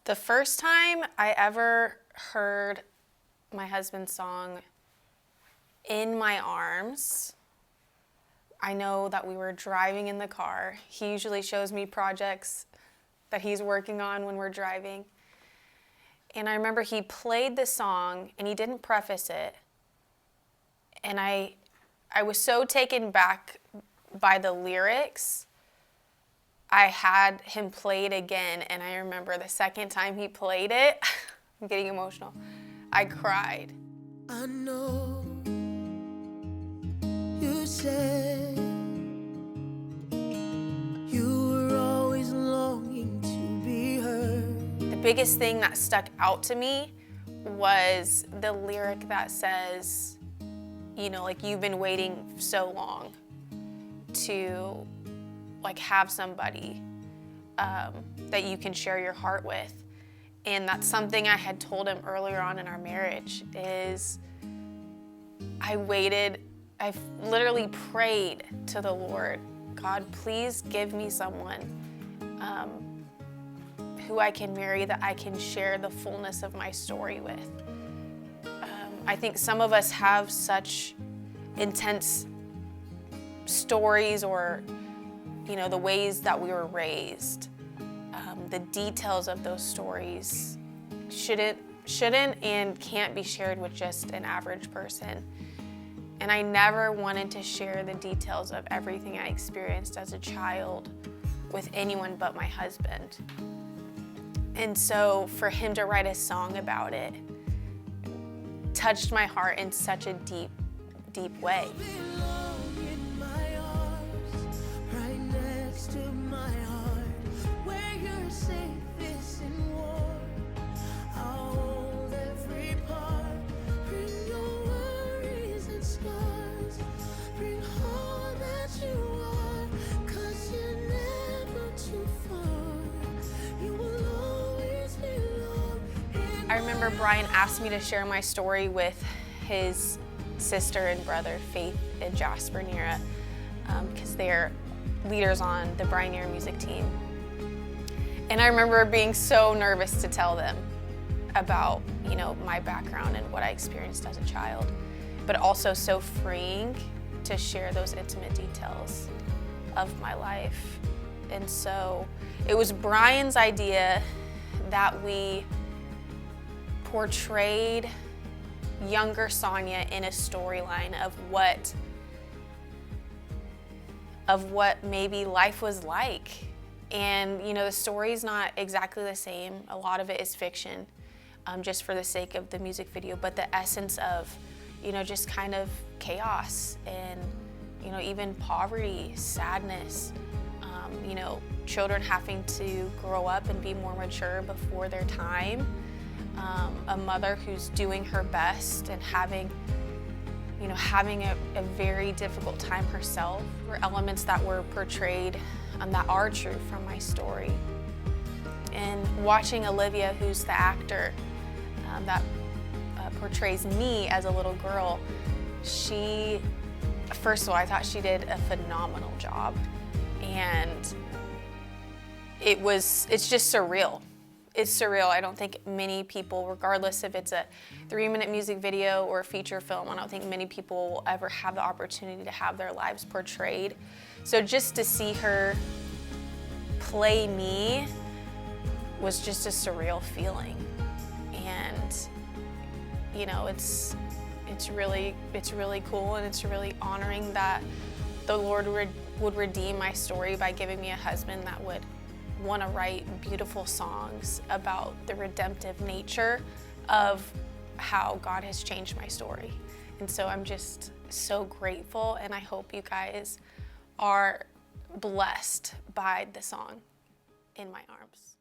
The first time I ever heard my husband's song in my arms, I know that we were driving in the car. He usually shows me projects that he's working on when we're driving. And I remember he played the song and he didn't preface it. And I was so taken back by the lyrics. I had him play it again, and I remember the second time he played it, I'm getting emotional, I cried. I know you said you were always longing to be heard. The biggest thing that stuck out to me was the lyric that says, you know, like, you've been waiting so long to like have somebody that you can share your heart with. And that's something I had told him earlier on in our marriage is I literally prayed to the Lord, God, please give me someone who I can marry that I can share the fullness of my story with. I think some of us have such intense stories or you know, the ways that we were raised, the details of those stories shouldn't and can't be shared with just an average person. And I never wanted to share the details of everything I experienced as a child with anyone but my husband. And so for him to write a song about it touched my heart in such a deep, deep way. I remember Brian asked me to share my story with his sister and brother, Faith and Jasper Nhira, because they're leaders on the Brian Nhira music team. And I remember being so nervous to tell them about, you know, my background and what I experienced as a child, but also so freeing to share those intimate details of my life. And so it was Brian's idea that we portrayed younger Sonia in a storyline of what maybe life was like. And you know, the story's not exactly the same. A lot of it is fiction, just for the sake of the music video, but the essence of, you know, just kind of chaos and, you know, even poverty, sadness, you know, children having to grow up and be more mature before their time, a mother who's doing her best and having a very difficult time herself, were elements that were portrayed that are true from my story. And watching Olivia, who's the actor that portrays me as a little girl, first of all, I thought she did a phenomenal job. And it's just surreal. It's surreal. I don't think many people, regardless if it's a 3-minute music video or a feature film, I don't think many people will ever have the opportunity to have their lives portrayed. So just to see her play me was just a surreal feeling. And you know, it's really cool, and it's really honoring that the Lord would redeem my story by giving me a husband that would want to write beautiful songs about the redemptive nature of how God has changed my story. And so I'm just so grateful, and I hope you guys are blessed by the song In My Arms.